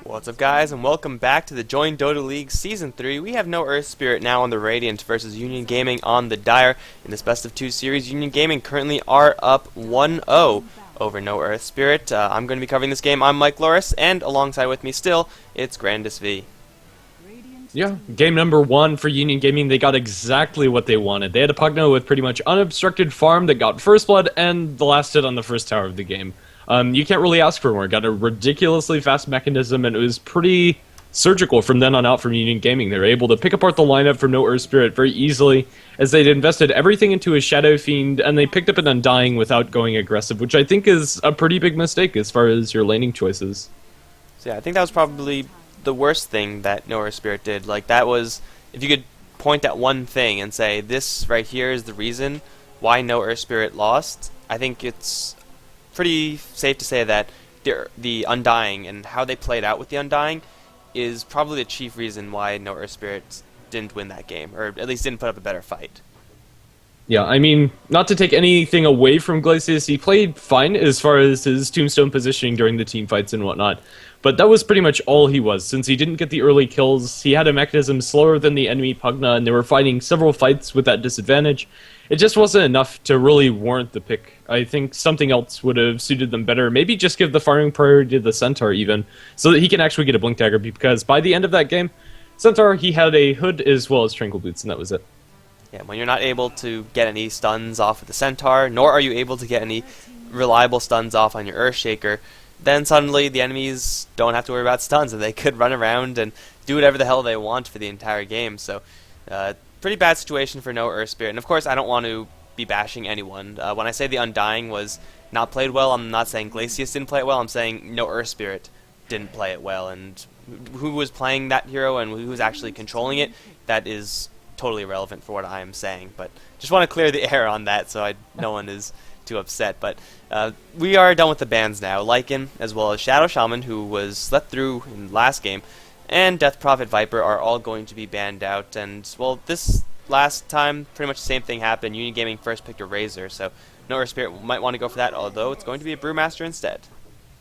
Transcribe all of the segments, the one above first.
What's up, guys, and welcome back to the Join Dota League Season 3. We have No Earthspirit now on the Radiant versus Union Gaming on the Dire. In this best of 2 series, Union Gaming currently are up 1-0 over No Earthspirit. I'm going to be covering this game. I'm Mike Loris, and alongside with me still, it's Grandis V. Yeah, game number 1 for Union Gaming. They got exactly what they wanted. They had a Pugno with pretty much unobstructed farm that got first blood and the last hit on the first tower of the game. You can't really ask for more. Got a ridiculously fast mechanism, and it was pretty surgical from then on out from Union Gaming. They were able to pick apart the lineup from No Earthspirit very easily, as they'd invested everything into a Shadow Fiend, and they picked up an Undying without going aggressive, which I think is a pretty big mistake as far as your laning choices. So yeah, I think that was probably the worst thing that No Earthspirit did. Like, that was, if you could point at one thing and say, this right here is the reason why No Earthspirit lost, I think it's pretty safe to say that the Undying and how they played out with the Undying is probably the chief reason why No Earthspirit didn't win that game, or at least didn't put up a better fight. Yeah, I mean, not to take anything away from Glacius, he played fine as far as his tombstone positioning during the team fights and whatnot, but that was pretty much all he was. Since he didn't get the early kills, he had a mechanism slower than the enemy Pugna, and they were fighting several fights with that disadvantage. It just wasn't enough to really warrant the pick. I think something else would have suited them better. Maybe just give the farming priority to the Centaur even, so that he can actually get a Blink Dagger, because by the end of that game, Centaur, he had a Hood as well as Tranquil Boots, and that was it. Yeah, when you're not able to get any stuns off of the Centaur, nor are you able to get any reliable stuns off on your Earthshaker, then suddenly the enemies don't have to worry about stuns, and they could run around and do whatever the hell they want for the entire game. So, pretty bad situation for No Earthspirit. And of course, I don't want to be bashing anyone. When I say the Undying was not played well, I'm not saying Glacius didn't play it well, I'm saying No Earthspirit didn't play it well. And who was playing that hero and who was actually controlling it, that is totally irrelevant for what I am saying. But just want to clear the air on that so no one is too upset. But we are done with the bans now. Lycan, as well as Shadow Shaman, who was let through in the last game, and Death Prophet Viper are all going to be banned out. And, well, this last time, pretty much the same thing happened. Union Gaming first picked a Razor, so No Earthspirit might want to go for that, although it's going to be a Brewmaster instead.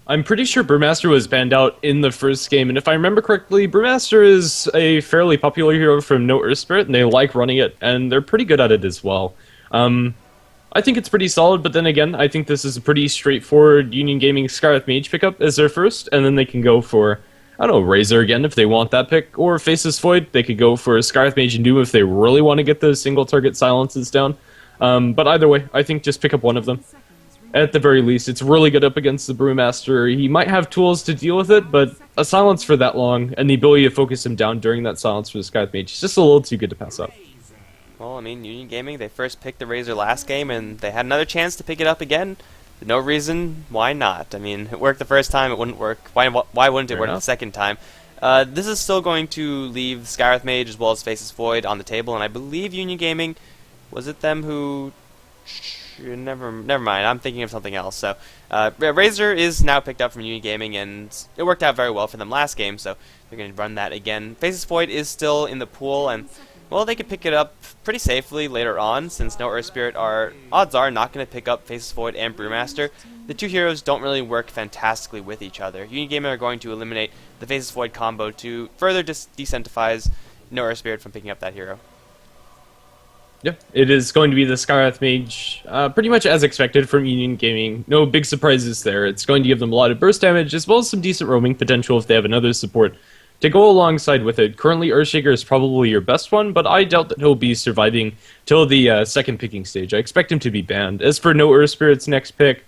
I'm pretty sure Brewmaster was banned out in the first game, and if I remember correctly, Brewmaster is a fairly popular hero from No Earthspirit, and they like running it, and they're pretty good at it as well. I think it's pretty solid, but then again, I think this is a pretty straightforward Union Gaming Scarlet Mage pickup as their first, and then they can go for, I don't know, Razor again if they want that pick, or Faceless Void. They could go for Scarlet Mage and Doom if they really want to get those single target silences down. But either way, I think just pick up one of them. At the very least, it's really good up against the Brewmaster. He might have tools to deal with it, but a silence for that long, and the ability to focus him down during that silence for the Scarlet Mage is just a little too good to pass up. Well, I mean, Union Gaming, they first picked the Razor last game, and they had another chance to pick it up again. No reason why not. I mean, it worked the first time, it wouldn't work. Why wouldn't it work the second time? This is still going to leave Scarlet Mage as well as Faceless Void on the table, and I believe Union Gaming, was it them who... Never mind, I'm thinking of something else. So, Razor is now picked up from Union Gaming, and it worked out very well for them last game, so they're going to run that again. Faceless Void is still in the pool, and, well, they could pick it up pretty safely later on, since No Earthspirit odds are not going to pick up Faceless Void and Brewmaster. The two heroes don't really work fantastically with each other. Union Gaming are going to eliminate the Faceless Void combo to further disincentivize No Earthspirit from picking up that hero. Yeah, it is going to be the Scarlet Mage, pretty much as expected from Union Gaming. No big surprises there. It's going to give them a lot of burst damage, as well as some decent roaming potential if they have another support to go alongside with it. Currently, Earthshaker is probably your best one, but I doubt that he'll be surviving till the second picking stage. I expect him to be banned. As for No Earthspirit's next pick,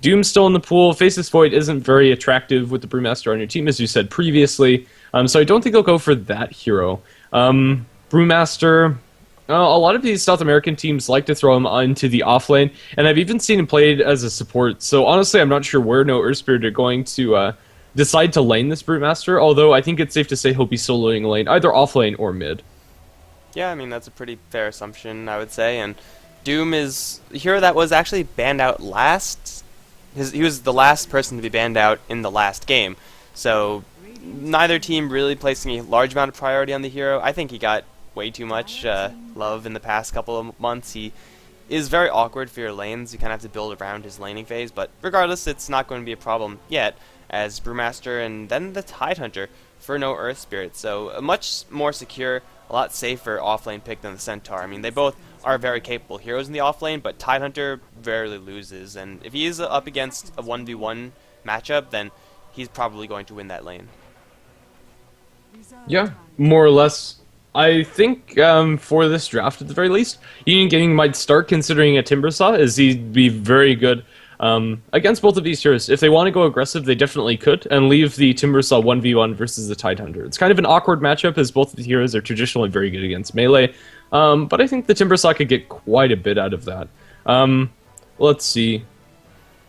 Doom's still in the pool. Faceless Void isn't very attractive with the Brewmaster on your team, as you said previously, so I don't think they'll go for that hero. Brewmaster... a lot of these South American teams like to throw him into the offlane, and I've even seen him played as a support, so honestly I'm not sure where No Earthspirit are going to decide to lane this Brewmaster, although I think it's safe to say he'll be soloing a lane, either offlane or mid. Yeah, I mean, that's a pretty fair assumption, I would say, and Doom is the hero that was actually banned out last. He was the last person to be banned out in the last game, so neither team really placing a large amount of priority on the hero. I think he got way too much love in the past couple of months. He is very awkward for your lanes. You kind of have to build around his laning phase, but regardless, it's not going to be a problem yet, as Brewmaster and then the Tidehunter for No Earthspirit. So a much more secure, a lot safer offlane pick than the Centaur. I mean, they both are very capable heroes in the offlane, but Tidehunter rarely loses, and if he is up against a 1v1 matchup, then he's probably going to win that lane. Yeah, more or less. I think for this draft, at the very least, Union Gaming might start considering a Timbersaw, as he'd be very good against both of these heroes. If they want to go aggressive, they definitely could, and leave the Timbersaw 1v1 versus the Tidehunter. It's kind of an awkward matchup, as both of the heroes are traditionally very good against melee, but I think the Timbersaw could get quite a bit out of that. Let's see.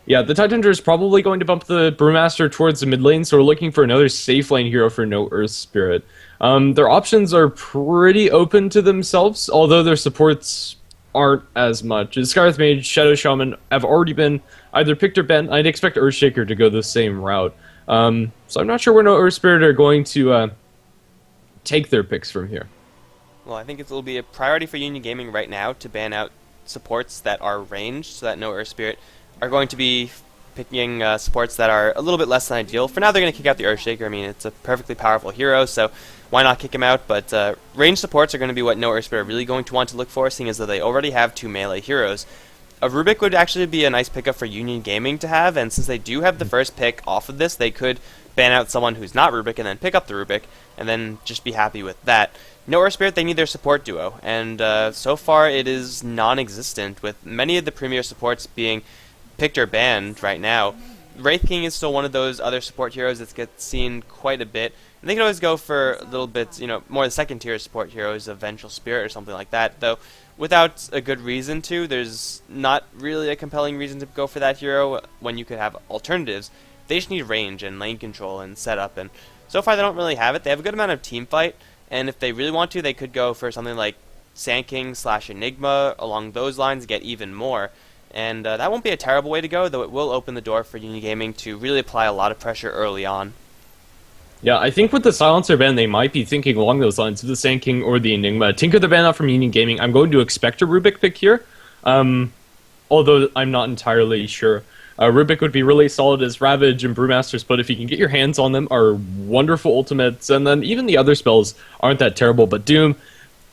Yeah, the Tidehunter is probably going to bump the Brewmaster towards the mid lane, so we're looking for another safe lane hero for No Earthspirit. Their options are pretty open to themselves, although their supports aren't as much. As Scarlet Mage, Shadow Shaman have already been either picked or banned. I'd expect Earthshaker to go the same route. So I'm not sure where No Earthspirit are going to take their picks from here. Well, I think it will be a priority for Union Gaming right now to ban out supports that are ranged, so that No Earthspirit are going to be picking supports that are a little bit less than ideal. For now, they're going to kick out the Earthshaker. I mean, it's a perfectly powerful hero, so why not kick him out? But ranged supports are going to be what No Earthspirit are really going to want to look for, seeing as though they already have 2 melee heroes. A Rubik would actually be a nice pickup for Union Gaming to have, and since they do have the first pick off of this, they could ban out someone who's not Rubik and then pick up the Rubik, and then just be happy with that. No Earthspirit, they need their support duo, and so far it is non-existent, with many of the premier supports being picked or banned right now. Wraith King is still one of those other support heroes that gets seen quite a bit. And they can always go for a little bit, more the second tier support heroes of Vengeful Spirit or something like that, though without a good reason to. There's not really a compelling reason to go for that hero when you could have alternatives. They just need range and lane control and setup, and so far they don't really have it. They have a good amount of team fight, and if they really want to, they could go for something like Sand King / Enigma along those lines to get even more. And that won't be a terrible way to go, though it will open the door for Union Gaming to really apply a lot of pressure early on. Yeah, I think with the Silencer ban, they might be thinking along those lines of the Sand King or the Enigma. Tinker the ban out from Union Gaming. I'm going to expect a Rubik pick here, although I'm not entirely sure. Rubik would be really solid as Ravage and Brewmasters, but if you can get your hands on them, are wonderful ultimates, and then even the other spells aren't that terrible. But Doom,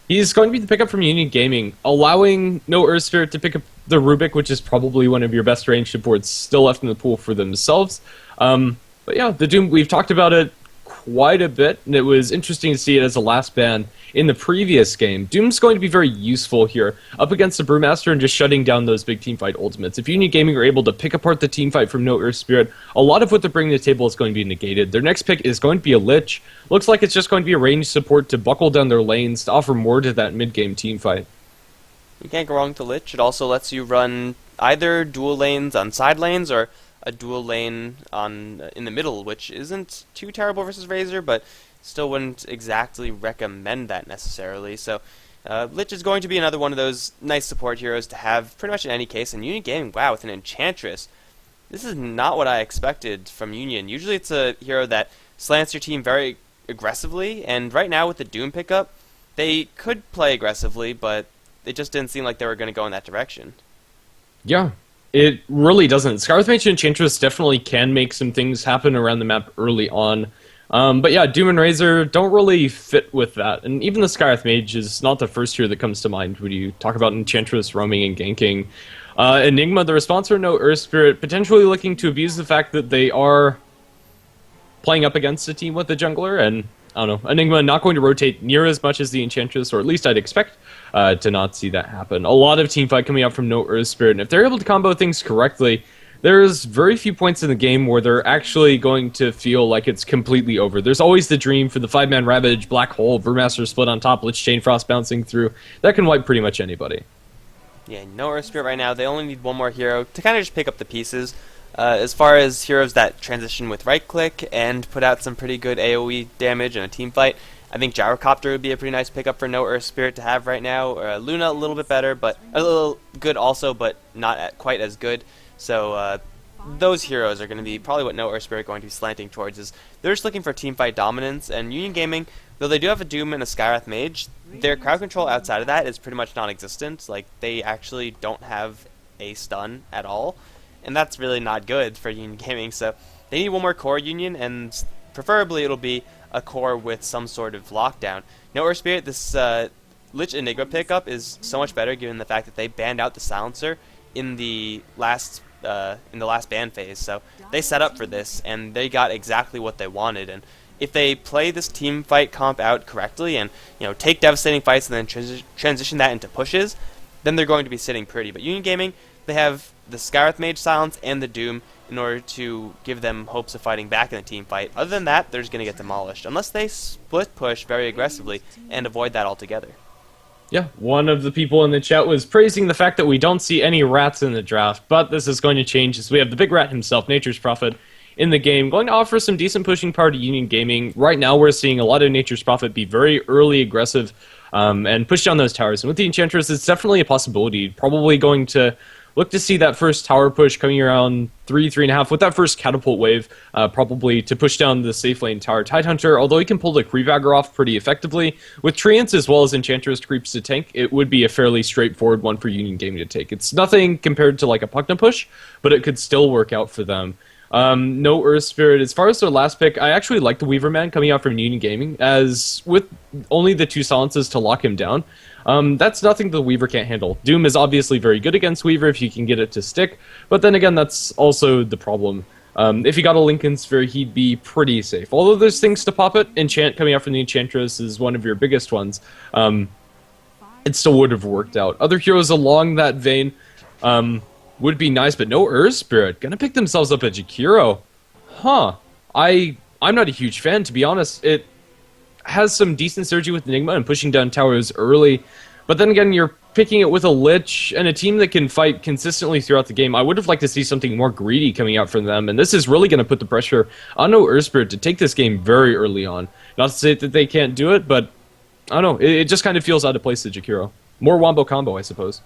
he's going to be the pickup from Union Gaming, allowing No Earthspirit to pick up the Rubik, which is probably one of your best ranged supports still left in the pool for themselves. But yeah, the Doom, we've talked about it quite a bit, and it was interesting to see it as a last ban in the previous game. Doom's going to be very useful here, up against the Brewmaster and just shutting down those big teamfight ultimates. If Union Gaming are able to pick apart the teamfight from No Earthspirit, a lot of what they're bringing to the table is going to be negated. Their next pick is going to be a Lich. Looks like it's just going to be a ranged support to buckle down their lanes, to offer more to that mid-game teamfight. You can't go wrong with the Lich. It also lets you run either dual lanes on side lanes or a dual lane in the middle, which isn't too terrible versus Razor, but still wouldn't exactly recommend that necessarily. So Lich is going to be another one of those nice support heroes to have pretty much in any case. And Union Gaming, wow, with an Enchantress, this is not what I expected from Union. Usually it's a hero that slants your team very aggressively, and right now with the Doom pickup, they could play aggressively, but it just didn't seem like they were going to go in that direction. Yeah, it really doesn't. Scarlet Mage and Enchantress definitely can make some things happen around the map early on. But yeah, Doom and Razor don't really fit with that. And even the Scarlet Mage is not the first hero that comes to mind when you talk about Enchantress roaming and ganking. Enigma, the response for No Earthspirit, potentially looking to abuse the fact that they are playing up against a team with a jungler, and I don't know, Enigma not going to rotate near as much as the Enchantress, or at least I'd expect to not see that happen. A lot of teamfight coming out from No Earthspirit, and if they're able to combo things correctly, there's very few points in the game where they're actually going to feel like it's completely over. There's always the dream for the 5-man Ravage, Black Hole, Brewmaster split on top, Lich Chain Frost bouncing through. That can wipe pretty much anybody. Yeah, No Earthspirit right now, they only need one more hero to kind of just pick up the pieces. As far as heroes that transition with right-click and put out some pretty good AoE damage in a team fight, I think Gyrocopter would be a pretty nice pickup for No Earthspirit to have right now. Luna a little bit better, but a little good also, but not quite as good. So those heroes are going to be probably what No Earthspirit going to be slanting towards. Is they're just looking for teamfight dominance, and Union Gaming, though they do have a Doom and a Skywrath Mage, their crowd control outside of that is pretty much non-existent. Like, they actually don't have a stun at all, and that's really not good for Union Gaming. So they need one more core Union, and preferably it'll be a core with some sort of lockdown. No Earthspirit, this Lich Enigma pickup is so much better given the fact that they banned out the silencer in the last ban phase. So they set up for this, and they got exactly what they wanted. And if they play this team fight comp out correctly, and take devastating fights and then transition that into pushes, then they're going to be sitting pretty. But Union Gaming, they have the Skywrath Mage silence and the Doom in order to give them hopes of fighting back in the team fight. Other than that, they're just going to get demolished unless they split push very aggressively and avoid that altogether. Yeah, one of the people in the chat was praising the fact that we don't see any rats in the draft, but this is going to change as we have the big rat himself, Nature's Prophet, in the game, going to offer some decent pushing power to Union Gaming. Right now we're seeing a lot of Nature's Prophet be very early aggressive and push down those towers, and with the Enchantress it's definitely a possibility. Probably going to look to see that first tower push coming around 3.5 with that first catapult wave, probably to push down the safe lane tower. Tidehunter, although he can pull the Creepagger off pretty effectively, with Treants as well as Enchantress creeps to tank, it would be a fairly straightforward one for Union Gaming to take. It's nothing compared to like a Pugna push, but it could still work out for them. No Earthspirit, as far as their last pick, I actually like the Weaver Man coming out from Union Gaming, as with only the 2 silences to lock him down. That's nothing the Weaver can't handle. Doom is obviously very good against Weaver if you can get it to stick, but then again, that's also the problem. If he got a Lincoln Sphere, he'd be pretty safe. Although there's things to pop it, Enchant coming out from the Enchantress is one of your biggest ones. It still would have worked out. Other heroes along that vein would be nice, but no Earthspirit. Gonna pick themselves up at Jakiro. Huh. I'm not a huge fan, to be honest. It has some decent synergy with Enigma and pushing down towers early, but then again, you're picking it with a Lich and a team that can fight consistently throughout the game. I would have liked to see something more greedy coming out from them, and this is really going to put the pressure on No Earthspirit to take this game very early on. Not to say that they can't do it, but I don't know, it just kind of feels out of place to Jakiro. More wombo combo, I suppose.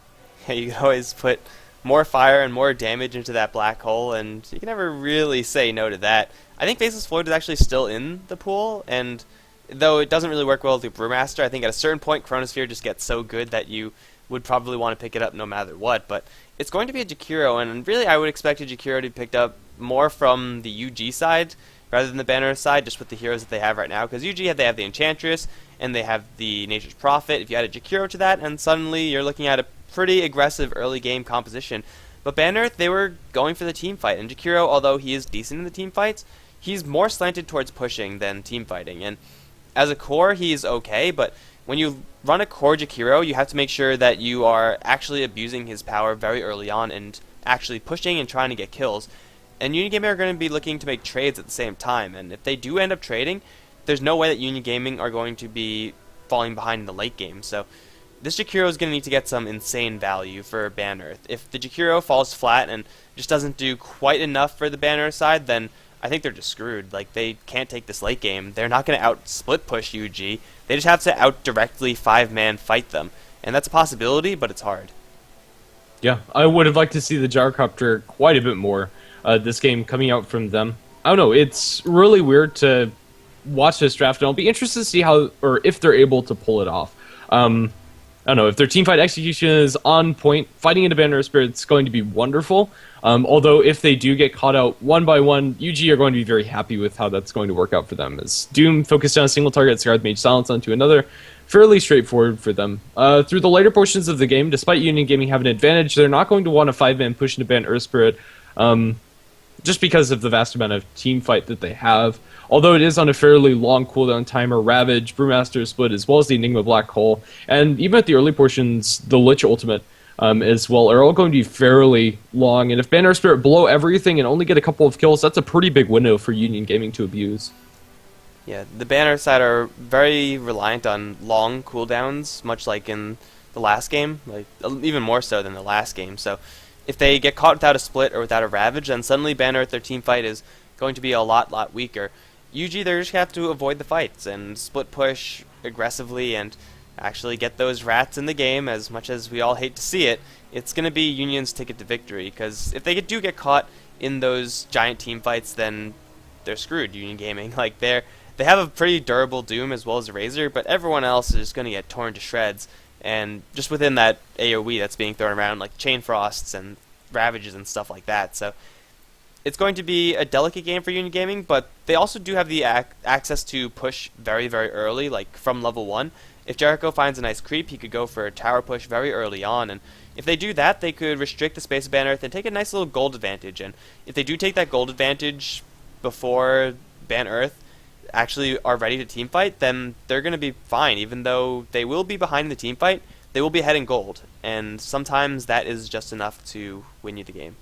Yeah, you can always put more fire and more damage into that black hole, and you can never really say no to that. I think Faceless Float is actually still in the pool, and though it doesn't really work well with the Brewmaster, I think at a certain point Chronosphere just gets so good that you would probably want to pick it up no matter what. But it's going to be a Jakiro, and really I would expect a Jakiro to be picked up more from the UG side rather than the Banner side, just with the heroes that they have right now. Because UG, they have the Enchantress, and they have the Nature's Prophet. If you add a Jakiro to that, and suddenly you're looking at a pretty aggressive early game composition. But Banner, they were going for the team fight, and Jakiro, although he is decent in the team fights, he's more slanted towards pushing than team fighting. And as a core, he's okay, but when you run a core Jakiro, you have to make sure that you are actually abusing his power very early on and actually pushing and trying to get kills. And Union Gaming are going to be looking to make trades at the same time, and if they do end up trading, there's no way that Union Gaming are going to be falling behind in the late game. So this Jakiro is going to need to get some insane value for Banner. If the Jakiro falls flat and just doesn't do quite enough for the Banner side, then I think they're just screwed. Like, they can't take this late game. They're not going to out-split push UG. They just have to out-directly 5-man fight them. And that's a possibility, but it's hard. Yeah, I would have liked to see the Gyrocopter quite a bit more this game coming out from them. I don't know, it's really weird to watch this draft, and I'll be interested to see how, or if they're able to pull it off. I don't know, if their teamfight execution is on point, fighting into Banner Spirit is going to be wonderful. Although if they do get caught out one by one, UG are going to be very happy with how that's going to work out for them. As Doom focused on a single target, Skywrath Mage silence onto another, fairly straightforward for them. Through the later portions of the game, despite Union Gaming having an advantage, they're not going to want a 5-man push into Banner Earthspirit, just because of the vast amount of team fight that they have. Although it is on a fairly long cooldown timer, Ravage, Brewmaster Split, as well as the Enigma Black Hole, and even at the early portions, the Lich Ultimate as well, are all going to be fairly long. And if Banner Spirit blow everything and only get a couple of kills, that's a pretty big window for Union Gaming to abuse. Yeah, the Banner side are very reliant on long cooldowns, much like in the last game, like even more so than the last game. So if they get caught without a split or without a Ravage, then suddenly Banner at their team fight is going to be a lot weaker. UG, they just have to avoid the fights and split push aggressively, and actually get those rats in the game, as much as we all hate to see it, it's going to be Union's ticket to victory, because if they do get caught in those giant team fights, then they're screwed, Union Gaming. Like, they have a pretty durable Doom as well as a Razor, but everyone else is going to get torn to shreds, and just within that AoE that's being thrown around, like Chain Frosts and Ravages and stuff like that. So it's going to be a delicate game for Union Gaming, but they also do have the access to push very, very early, like from level 1. If Jericho finds a nice creep, he could go for a tower push very early on, and if they do that, they could restrict the space of Ban Earth and take a nice little gold advantage. And if they do take that gold advantage before Ban Earth actually are ready to teamfight, then they're going to be fine. Even though they will be behind in the teamfight, they will be ahead in gold, and sometimes that is just enough to win you the game.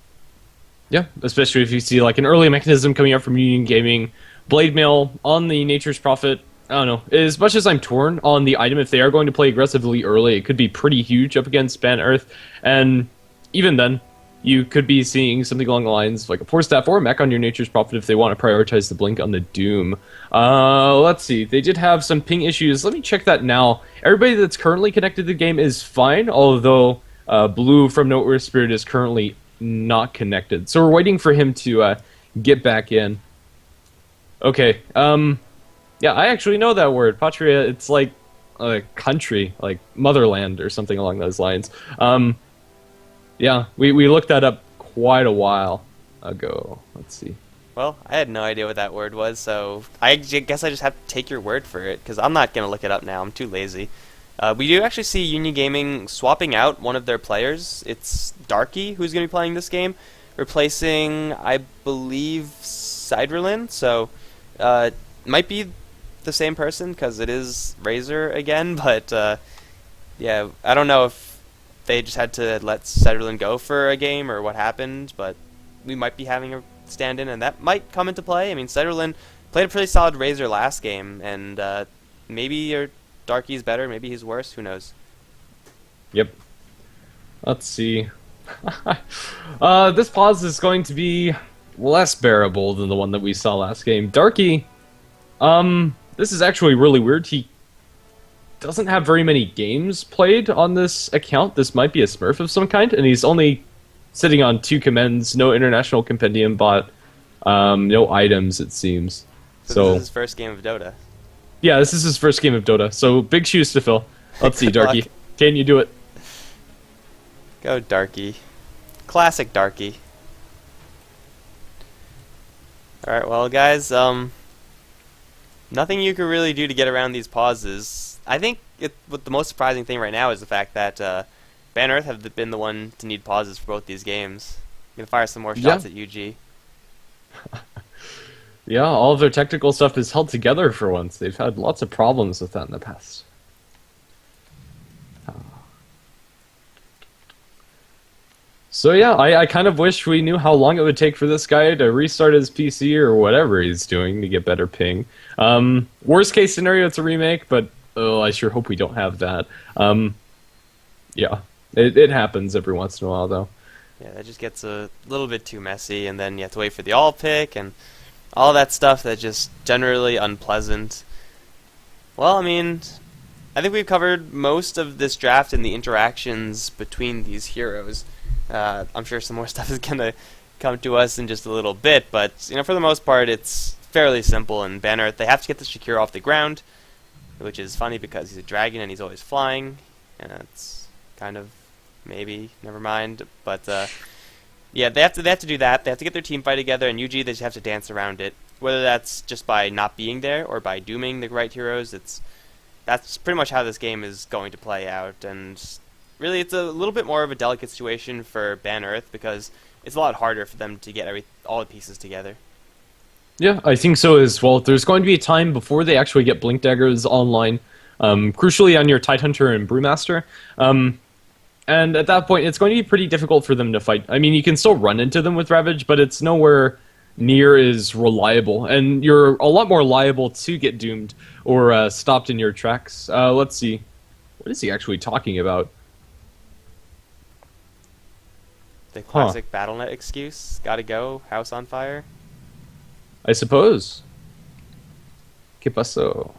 Yeah, especially if you see like an early mechanism coming up from Union Gaming, Blade Mail on the Nature's Prophet. I don't know. As much as I'm torn on the item, if they are going to play aggressively early, it could be pretty huge up against Ban Earth, and even then, you could be seeing something along the lines of like a Force Staff or a mech on your Nature's Prophet if they want to prioritize the blink on the Doom. Let's see. They did have some ping issues. Let me check that now. Everybody that's currently connected to the game is fine, although Blue from No Earthspirit is currently not connected. So we're waiting for him to get back in. Okay. Yeah, I actually know that word. Patria, it's like a country, like motherland or something along those lines. Yeah, we looked that up quite a while ago. Let's see. Well, I had no idea what that word was, so I guess I just have to take your word for it, because I'm not going to look it up now. I'm too lazy. We do actually see Union Gaming swapping out one of their players. It's Darky who's going to be playing this game, replacing, I believe, Siderlin. So, might be the same person, because it is Razor again, but yeah, I don't know if they just had to let Siderlin go for a game or what happened, but we might be having a stand-in, and that might come into play. I mean, Siderlin played a pretty solid Razor last game, and maybe your Darky's better, maybe he's worse, who knows. Yep. Let's see. This pause is going to be less bearable than the one that we saw last game. Darky, this is actually really weird. He doesn't have very many games played on this account. This might be a Smurf of some kind, and he's only sitting on 2 commends, no international compendium bot, no items, it seems. So this is his first game of Dota. Yeah, this is his first game of Dota, so big shoes to fill. Let's see, Darky. Luck. Can you do it? Go Darky. Classic Darky. Alright, well guys, nothing you can really do to get around these pauses. I think what the most surprising thing right now is the fact that Ban Earth have been the one to need pauses for both these games. Gonna fire some more shots at UG. Yeah, all of their technical stuff is held together for once. They've had lots of problems with that in the past. So yeah, I kind of wish we knew how long it would take for this guy to restart his PC or whatever he's doing to get better ping. Worst case scenario, it's a remake, but I sure hope we don't have that. Yeah, it happens every once in a while, though. Yeah, that just gets a little bit too messy, and then you have to wait for the all pick, and all that stuff that's just generally unpleasant. Well, I mean, I think we've covered most of this draft and the interactions between these heroes. I'm sure some more stuff is going to come to us in just a little bit, but for the most part, it's fairly simple. In Ban Earth, they have to get the Shakir off the ground, which is funny because he's a dragon and he's always flying, and it's kind of maybe never mind. But yeah, they have to do that. They have to get their team fight together, and UG they just have to dance around it. Whether that's just by not being there or by dooming the right heroes, that's pretty much how this game is going to play out. And really, it's a little bit more of a delicate situation for Ban Earth because it's a lot harder for them to get all the pieces together. Yeah, I think so as well. There's going to be a time before they actually get Blink Daggers online, crucially on your Tidehunter and Brewmaster. And at that point, it's going to be pretty difficult for them to fight. I mean, you can still run into them with Ravage, but it's nowhere near as reliable. And you're a lot more liable to get doomed or stopped in your tracks. Let's see. What is he actually talking about? The classic BattleNet excuse. Gotta go. House on fire. I suppose. ¿Qué pasó?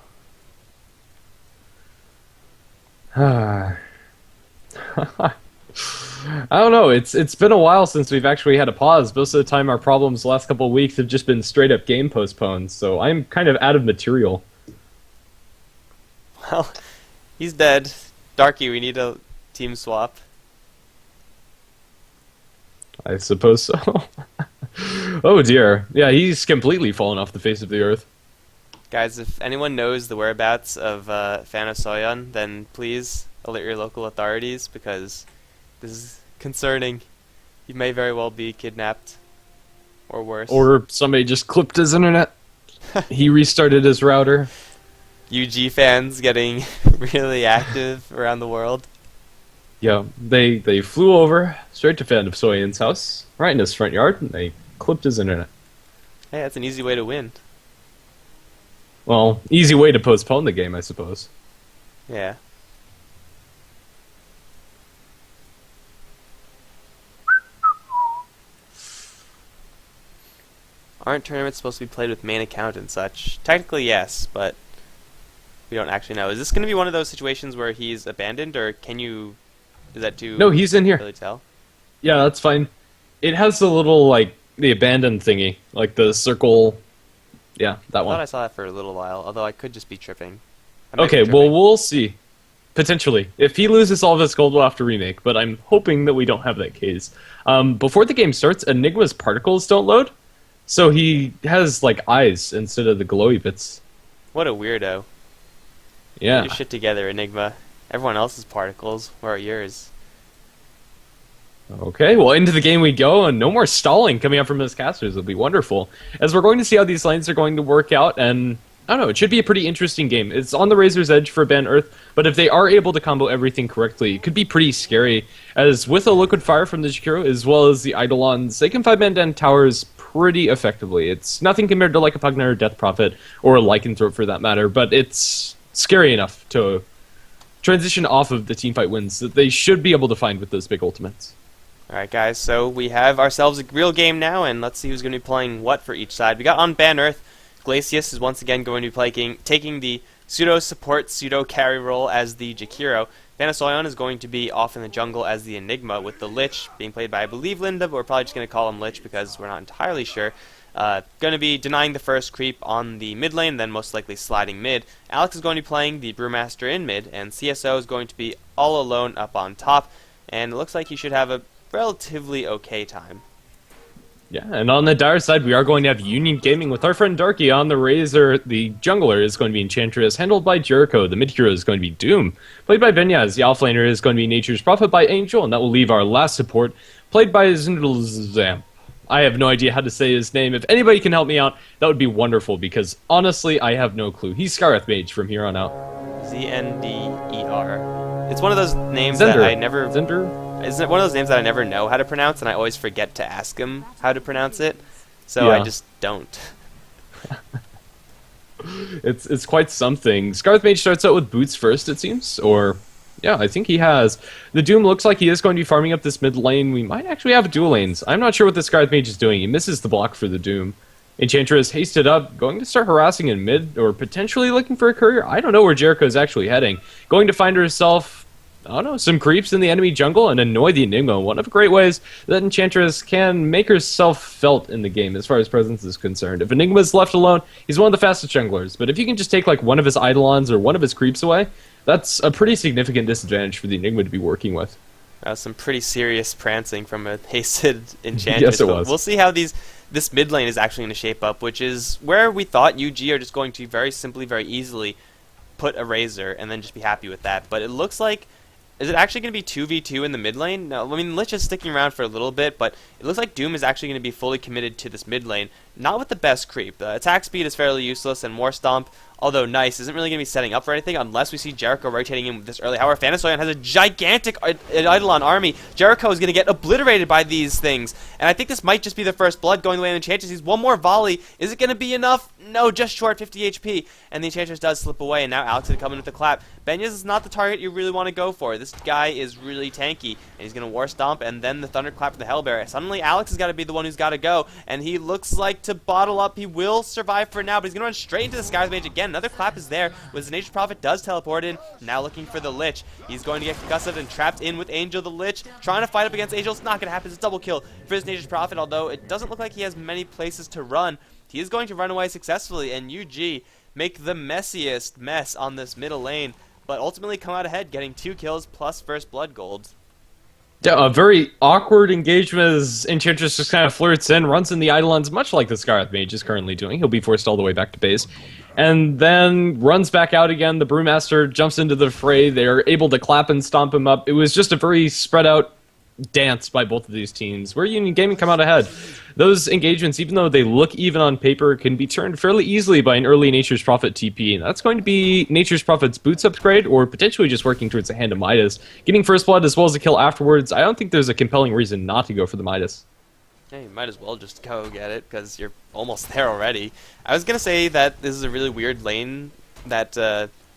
I don't know. It's been a while since we've actually had a pause. Most of the time, our problems the last couple of weeks have just been straight up game postpones. So I'm kind of out of material. Well, he's dead. Darky, we need a team swap. I suppose so. Oh dear. Yeah, he's completely fallen off the face of the earth. Guys, if anyone knows the whereabouts of Fanasoyan, then please alert your local authorities, because this is concerning. He may very well be kidnapped. Or worse. Or somebody just clipped his internet. He restarted his router. UG fans getting really active around the world. Yeah, they flew over straight to Fanasoyan's house, right in his front yard, and they clipped his internet. Hey, that's an easy way to win. Well, easy way to postpone the game, I suppose. Yeah. Aren't tournaments supposed to be played with main account and such? Technically, yes, but we don't actually know. Is this going to be one of those situations where he's abandoned, or can you... Is that too... No, he's in here. Really tell? Yeah, that's fine. It has the little, like, the abandoned thingy. Like the circle... Yeah, that I one. thought I saw that for a little while, although I could just be tripping. I might Okay, be well, tripping. we'll see. Potentially. If he loses all of his gold, we'll have to remake, but I'm hoping that we don't have that case. Before the game starts, Enigma's particles don't load, so he has, like, eyes instead of the glowy bits. What a weirdo. Yeah. Get your shit together, Enigma. Everyone else's particles. Where are yours? Okay, well, into the game we go, and no more stalling coming up from his casters. It'll be wonderful. As we're going to see how these lanes are going to work out, and I don't know, it should be a pretty interesting game. It's on the razor's edge for Ban Earth, but if they are able to combo everything correctly, it could be pretty scary, as with a Liquid Fire from the Jakiro, as well as the Eidolons, they can 5-man down towers pretty effectively. It's nothing compared to like a Pugner or Death Prophet, or a Lycanthrope for that matter, but it's scary enough to transition off of the teamfight wins that they should be able to find with those big ultimates. Alright guys, so we have ourselves a real game now, and let's see who's going to be playing what for each side. We got on Ban Earth, Glacius is once again going to be taking the pseudo-support, pseudo-carry role as the Jakiro. Fanasoyan is going to be off in the jungle as the Enigma, with the Lich being played by, I believe, Linda, but we're probably just going to call him Lich because we're not entirely sure. Going to be denying the first creep on the mid lane, then most likely sliding mid. Alex is going to be playing the Brewmaster in mid, and CSO is going to be all alone up on top, and it looks like he should have a relatively okay time. Yeah, and on the Dire side, we are going to have Union Gaming with our friend Darky on the Razor. The jungler is going to be Enchantress, handled by Jericho. The mid hero is going to be Doom, played by Benyaz. The offlaner is going to be Nature's Prophet by Angel, and that will leave our last support, played by Zindlzamp. I have no idea how to say his name. If anybody can help me out, that would be wonderful, because honestly, I have no clue. He's Scarith Mage from here on out. Zender. It's one of those names Zender. that I never... Zender? Isn't it one of those names that I never know how to pronounce, and I always forget to ask him how to pronounce it, so Yeah. I just don't. It's quite something. Scarith Mage starts out with boots first, it seems, or... Yeah, I think he has. The Doom looks like he is going to be farming up this mid lane. We might actually have dual lanes. I'm not sure what the Scarith Mage is doing. He misses the block for the Doom. Enchantress hasted up, going to start harassing in mid, or potentially looking for a courier. I don't know where Jericho is actually heading. Going to find herself, I don't know, some creeps in the enemy jungle and annoy the Enigma. One of the great ways that Enchantress can make herself felt in the game as far as presence is concerned. If Enigma's left alone, he's one of the fastest junglers. But if you can just take like one of his Eidolons or one of his creeps away, that's a pretty significant disadvantage for the Enigma to be working with. That was some pretty serious prancing from a hasted Enchantress. Yes, it but was. We'll see how this mid lane is actually going to shape up, which is where we thought UG are just going to very simply, very easily put a Razor and then just be happy with that. But it looks like... Is it actually going to be 2v2 in the mid lane? No, I mean, Lich is sticking around for a little bit, but it looks like Doom is actually going to be fully committed to this mid lane. Not with the best creep. The attack speed is fairly useless, and More Stomp, although nice, isn't really going to be setting up for anything unless we see Jericho rotating in this early. However, Fanasoyan has a gigantic Eidolon army. Jericho is going to get obliterated by these things, and I think this might just be the first blood going the way of Enchantress. He's one more volley. Is it going to be enough? No, just short, 50 HP, and the Enchantress does slip away, and now Alex is coming with the clap. Benyaz is not the target you really want to go for. This this guy is really tanky, and he's going to War Stomp, and then the Thunderclap for the Hellbear. Suddenly, Alex has got to be the one who's got to go, and he looks like to bottle up. He will survive for now, but he's going to run straight into the Sky's Mage again. Another clap is there, with the Nature's Prophet does teleport in, now looking for the Lich. He's going to get concussed and trapped in with Angel the Lich, trying to fight up against Angel. It's not going to happen. It's a double kill for his Nature's Prophet, although it doesn't look like he has many places to run. He is going to run away successfully, and UG make the messiest mess on this middle lane, but ultimately come out ahead, getting 2 kills plus first blood gold. Yeah, a very awkward engagement as Enchantress just kind of flirts in, runs in the Eidolons, much like the Scarlet Mage is currently doing. He'll be forced all the way back to base. And then runs back out again. The Brewmaster jumps into the fray. They're able to clap and stomp him up. It was just a very spread out dance by both of these teams, where Union Gaming come out ahead. Those engagements, even though they look even on paper, can be turned fairly easily by an early Nature's Prophet TP, and that's going to be Nature's Prophet's boots upgrade, or potentially just working towards a hand of Midas. Getting first blood as well as a kill afterwards, I don't think there's a compelling reason not to go for the Midas. Yeah, you might as well just go get it, because you're almost there already. I was going to say that this is a really weird lane that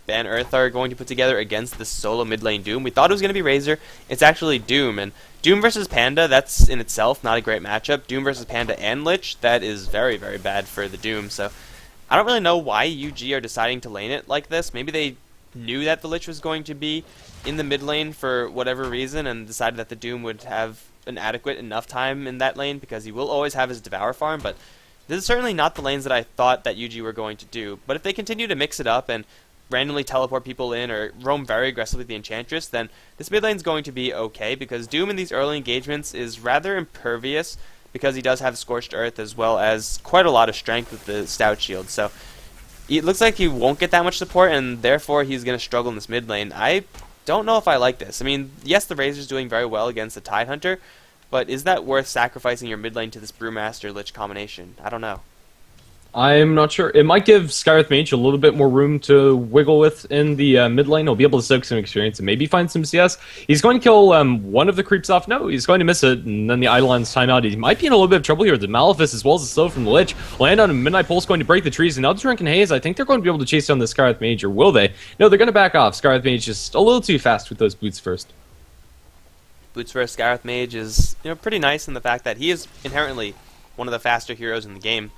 Ban Earth are going to put together against the solo mid lane Doom. We thought it was going to be Razor. It's actually Doom, and Doom versus Panda, that's in itself not a great matchup. Doom versus Panda and Lich, that is very, very bad for the Doom. So I don't really know why UG are deciding to lane it like this. Maybe they knew that the Lich was going to be in the mid lane for whatever reason and decided that the Doom would have an adequate enough time in that lane, because he will always have his Devour farm, but this is certainly not the lanes that I thought that UG were going to do. But if they continue to mix it up and randomly teleport people in or roam very aggressively with the Enchantress, then this mid lane's going to be okay, because Doom in these early engagements is rather impervious, because he does have Scorched Earth as well as quite a lot of strength with the Stout Shield. So it looks like he won't get that much support, and therefore he's going to struggle in this mid lane. I don't know if I like this. I mean, yes, the Razor's doing very well against the Tidehunter, but is that worth sacrificing your mid lane to this Brewmaster Lich combination? I don't know. I'm not sure. It might give Skywrath Mage a little bit more room to wiggle with in the mid lane. He'll be able to soak some experience and maybe find some CS. He's going to kill one of the creeps off. No, he's going to miss it, and then the Eidolon's timeout. He might be in a little bit of trouble here. The Malefice as well as the slow from the Lich land on a Midnight Pulse, going to break the trees, and now the Drunken Haze, I think they're going to be able to chase down the Skywrath Mage, or will they? No, they're going to back off. Skywrath Mage just a little too fast with those boots first. Boots first Skywrath Mage is pretty nice in the fact that he is inherently one of the faster heroes in the game.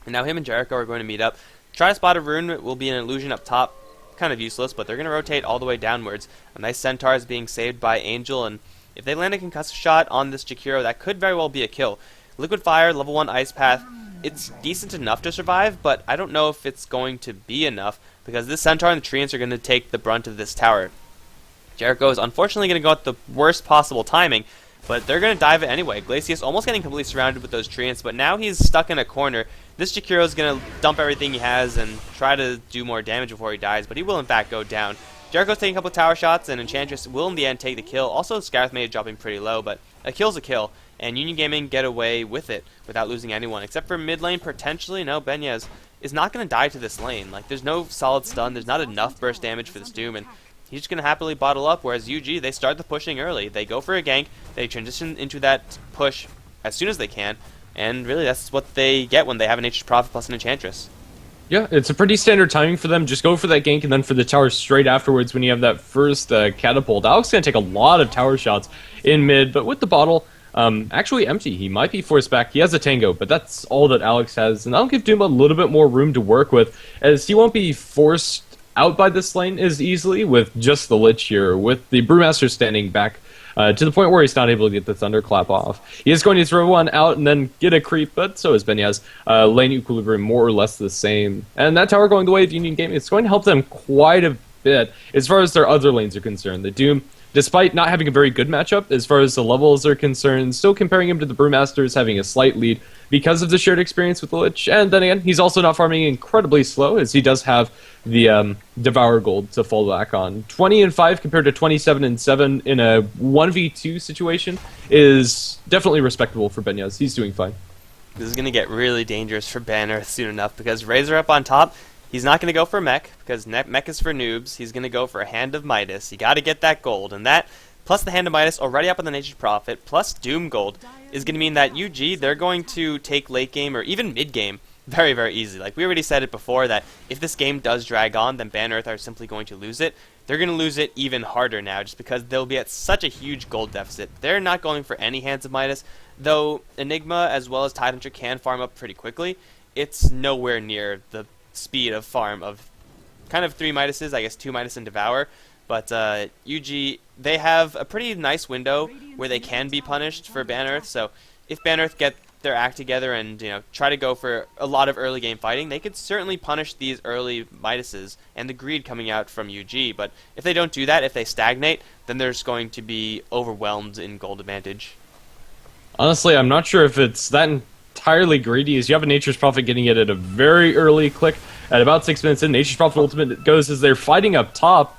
And now him and Jericho are going to meet up. Try to spot a rune. It will be an illusion up top. Kind of useless, but they're going to rotate all the way downwards. A nice Centaur is being saved by Angel, and if they land a concussive shot on this Jakiro, that could very well be a kill. Liquid Fire, level 1 Ice Path. It's decent enough to survive, but I don't know if it's going to be enough, because this Centaur and the Treants are going to take the brunt of this tower. Jericho is unfortunately going to go at the worst possible timing, but they're going to dive it anyway. Glacius almost getting completely surrounded with those Treants, but now he's stuck in a corner. This Jakiro is going to dump everything he has and try to do more damage before he dies, but he will in fact go down. Jericho's taking a couple of tower shots, and Enchantress will in the end take the kill. Also, Skywrath Mage dropping pretty low, but a kill's a kill, and Union Gaming get away with it without losing anyone. Except for mid lane, potentially, no, Benyaz is not going to die to this lane. Like, there's no solid stun, there's not enough burst damage for this Doom, and he's just going to happily bottle up, whereas UG, they start the pushing early. They go for a gank, they transition into that push as soon as they can, and really that's what they get when they have an Nature's Prophet plus an Enchantress. Yeah, it's a pretty standard timing for them. Just go for that gank and then for the tower straight afterwards when you have that first catapult. Alex is going to take a lot of tower shots in mid, but with the bottle actually empty. He might be forced back. He has a Tango, but that's all that Alex has, and that'll give Doom a little bit more room to work with, as he won't be forced out by this lane as easily with just the Lich here, with the Brewmaster standing back to the point where he's not able to get the Thunderclap off. He is going to throw one out and then get a creep, but so is Benyaz. Lane equilibrium more or less the same. And that tower going the way of Union Gaming, it's going to help them quite a bit as far as their other lanes are concerned. The Doom, despite not having a very good matchup as far as the levels are concerned, still comparing him to the Brewmasters, having a slight lead because of the shared experience with the Lich. And then again, he's also not farming incredibly slow, as he does have the Devour Gold to fall back on. 20-5 compared to 27-7 in a 1v2 situation is definitely respectable for Benyaz. He's doing fine. This is going to get really dangerous for Banner soon enough, because Razor up on top, he's not going to go for Mech, because Mech is for noobs. He's going to go for a Hand of Midas. You got to get that gold, and that, plus the Hand of Midas already up on the Nature's Prophet, plus Doom Gold, is going to mean that UG, they're going to take late game or even mid game very, very easy. Like, we already said it before, that if this game does drag on, then Ban Earth are simply going to lose it. they're going to lose it even harder now just because they'll be at such a huge gold deficit. They're not going for any Hands of Midas, though Enigma as well as Tidehunter can farm up pretty quickly. It's nowhere near the speed of farm of kind of 3 Midases, I guess 2 Midas and Devour. But UG, they have a pretty nice window where they can be punished for Ban Earth. So if Ban Earth get their act together and try to go for a lot of early game fighting, they could certainly punish these early Midases and the greed coming out from UG. But if they don't do that, if they stagnate, then they're just going to be overwhelmed in gold advantage. Honestly, I'm not sure if it's that entirely greedy, as you have a Nature's Prophet getting it at a very early click at about 6 minutes in. Nature's Prophet ultimate goes as they're fighting up top.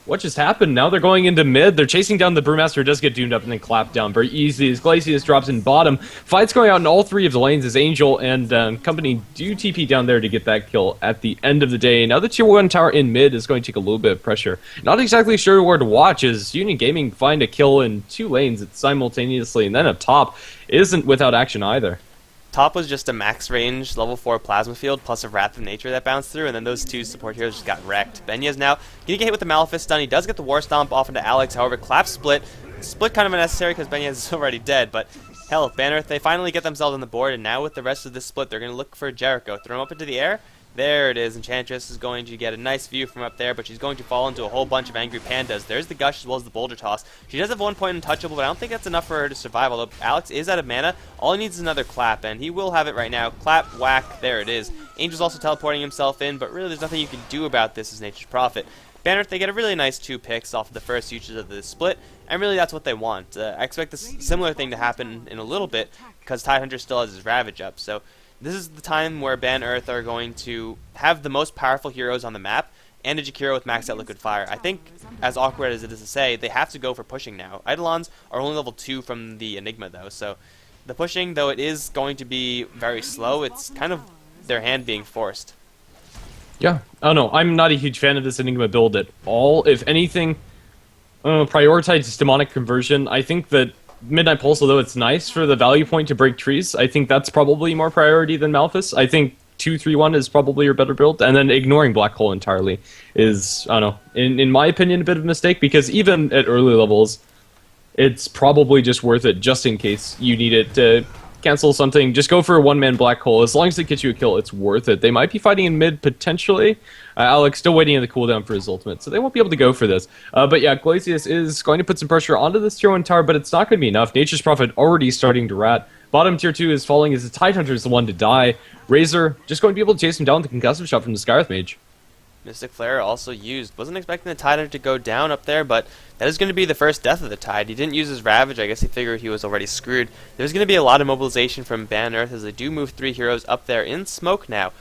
What just happened? Now they're going into mid. They're chasing down the Brewmaster, who does get doomed up and then clapped down very easy as Glacius drops in bottom. Fights going out in all 3 of the lanes as Angel and company do TP down there to get that kill at the end of the day. Now the tier 1 tower in mid is going to take a little bit of pressure. Not exactly sure where to watch as Union Gaming find a kill in 2 lanes simultaneously, and then up top isn't without action either. Top was just a max range level 4 plasma field plus a Wrath of Nature that bounced through, and then those 2 support heroes just got wrecked. Benya's now gonna get hit with the Malefice stun. He does get the War Stomp off into Alex, however, Clap split kind of unnecessary because Benya is already dead, but hell, Ban Earth, they finally get themselves on the board, and now with the rest of this split, they're gonna look for Jericho. Throw him up into the air. There it is. Enchantress is going to get a nice view from up there, but she's going to fall into a whole bunch of angry pandas. There's the Gush as well as the Boulder Toss. She does have 1 point untouchable, but I don't think that's enough for her to survive, although Alex is out of mana. All he needs is another Clap, and he will have it right now. Clap, whack, there it is. Angel's also teleporting himself in, but really there's nothing you can do about this as Nature's Prophet. Ban Earth, they get a really nice 2 picks off of the first usage of the split, and really that's what they want. I expect a similar thing to happen in a little bit, because Tidehunter still has his Ravage up, so this is the time where Ban Earth are going to have the most powerful heroes on the map, and a Jakiro with maxed out Liquid Fire. I think, as awkward as it is to say, they have to go for pushing now. Eidolons are only level 2 from the Enigma, though, so the pushing, though it is going to be very slow, it's kind of their hand being forced. Yeah, I don't know. I'm not a huge fan of this Enigma build at all. If anything, prioritize Demonic Conversion. I think that Midnight Pulse, although it's nice for the value point to break trees, I think that's probably more priority than Malefice. I think 2-3-1 is probably your better build, and then ignoring Black Hole entirely is, I don't know, in my opinion, a bit of a mistake, because even at early levels, it's probably just worth it just in case you need it to cancel something. Just go for a 1-man Black Hole. As long as it gets you a kill, it's worth it. They might be fighting in mid, potentially. Alex still waiting on the cooldown for his ultimate, so they won't be able to go for this. But yeah, Glacius is going to put some pressure onto this tier 1 tower, but it's not going to be enough. Nature's Prophet already starting to rat. Bottom tier 2 is falling as the Tidehunter is the one to die. Razor just going to be able to chase him down with the concussive shot from the Skyreth Mage. Mystic Flare also used. Wasn't expecting the Tidehunter to go down up there, but that is going to be the first death of the Tide. He didn't use his Ravage. I guess he figured he was already screwed. There's going to be a lot of mobilization from Ban Earth as they do move 3 heroes up there in smoke now.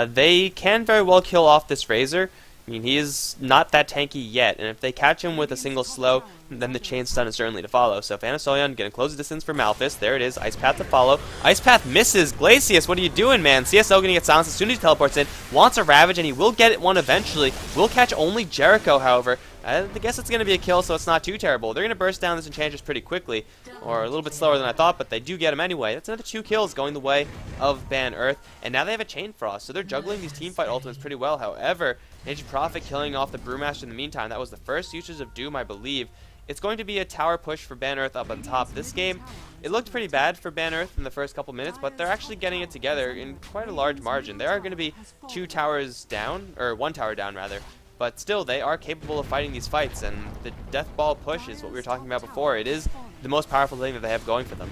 They can very well kill off this Razor. I mean, he is not that tanky yet, and if they catch him with a single slow, then the chain stun is certainly to follow. So Phanasolion going to close the distance for Malefice. There it is. Ice Path to follow. Ice Path misses. Glacius, what are you doing, man? CSO going to get silenced as soon as he teleports in. Wants a Ravage, and he will get it one eventually. Will catch only Jericho, however. I guess it's going to be a kill, so it's not too terrible. They're going to burst down this Enchantress pretty quickly, or a little bit slower than I thought, but they do get him anyway. That's another 2 kills going the way of Ban Earth, and now they have a Chain Frost, so they're juggling these teamfight ultimates pretty well. However, Nature's Prophet killing off the Brewmaster in the meantime. That was the first usage of Doom, I believe. It's going to be a tower push for Ban Earth up on top. This game, it looked pretty bad for Ban Earth in the first couple minutes, but they're actually getting it together in quite a large margin. There are going to be 2 towers down, or 1 tower down rather, but still they are capable of fighting these fights, and the Death Ball push is what we were talking about before. It is the most powerful thing that they have going for them.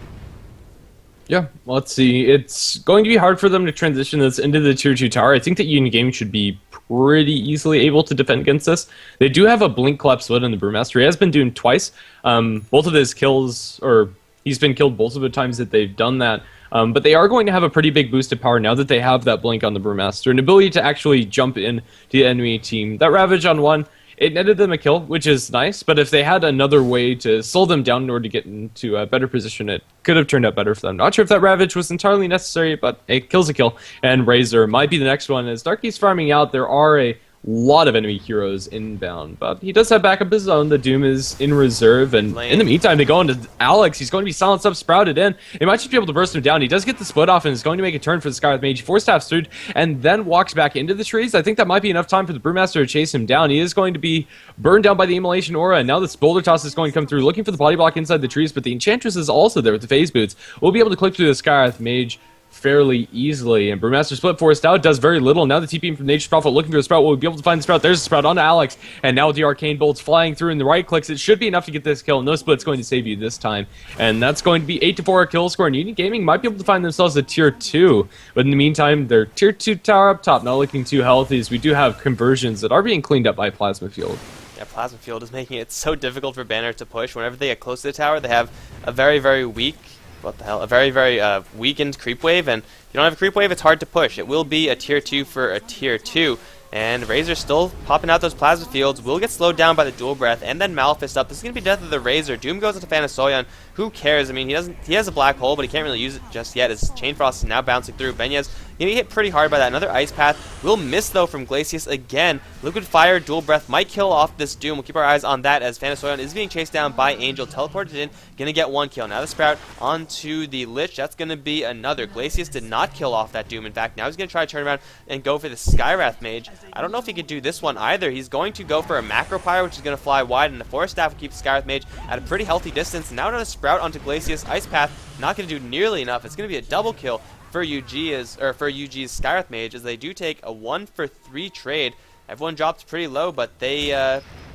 Yeah, well, let's see. It's going to be hard for them to transition this into the tier 2 tower. I think that Union Gaming should be pretty easily able to defend against this. They do have a Blink Collapse split on the Brewmaster. He has been doomed twice. Both of his kills, or he's been killed both of the times that they've done that. But they are going to have a pretty big boost of power now that they have that Blink on the Brewmaster. An ability to actually jump in to the enemy team. That Ravage on 1, it netted them a kill, which is nice, but if they had another way to slow them down in order to get into a better position, it could have turned out better for them. Not sure if that Ravage was entirely necessary, but it kills a kill. And Razor might be the next one. As Darky's farming out, there are a lot of enemy heroes inbound, but he does have backup of his own. The Doom is in reserve, and in the meantime, they go into Alex. He's going to be silenced up, sprouted in. They might just be able to burst him down. He does get the split off and is going to make a turn for the Skywrath Mage. He force taps through and then walks back into the trees. I think that might be enough time for the Brewmaster to chase him down. He is going to be burned down by the Immolation Aura, and now this Boulder Toss is going to come through, looking for the body block inside the trees, but the Enchantress is also there with the Phase Boots. We'll be able to clip through the Skywrath Mage fairly easily, and Brewmaster split forced out, does very little. Now the TP from Nature's Prophet looking for a Sprout. Will we be able to find the Sprout? There's a Sprout onto Alex, and now with the Arcane Bolts flying through and the right clicks, it should be enough to get this kill. No Split's going to save you this time, and that's going to be 8-4 kill score, and Union Gaming might be able to find themselves a tier 2, but in the meantime, their tier 2 tower up top not looking too healthy, as we do have conversions that are being cleaned up by Plasma Field. Yeah, Plasma Field is making it so difficult for Banner to push. Whenever they get close to the tower, they have a very, very weak, a very, very weakened creep wave, and if you don't have a creep wave, it's hard to push. It will be a tier 2 for a tier 2, and Razor still popping out those Plasma Fields, will get slowed down by the Dual Breath, and then Malphist up. This is going to be death of the Razor. Doom goes into Fanasoyan. Who cares? I mean, he has a Black Hole, but he can't really use it just yet, as Chain Frost is now bouncing through. Benyaz getting hit pretty hard by that. Another Ice Path will miss, though, from Glacius again. Liquid Fire, Dual Breath might kill off this Doom. We'll keep our eyes on that, as Fanasoyan is being chased down by Angel. Teleported in, gonna get one kill. Now the Sprout onto the Lich. That's gonna be another. Glacius did not kill off that Doom. In fact, now he's gonna try to turn around and go for the Skywrath Mage. I don't know if he could do this one either. He's going to go for a Macro Pyre, which is gonna fly wide, and the Force Staff will keep the Skywrath Mage at a pretty healthy distance. Now another Sprout onto Glacius. Ice Path not gonna do nearly enough. It's gonna be a double kill for UG's Skywrath Mage, as they do take a 1-for-3 trade. Everyone dropped pretty low, but they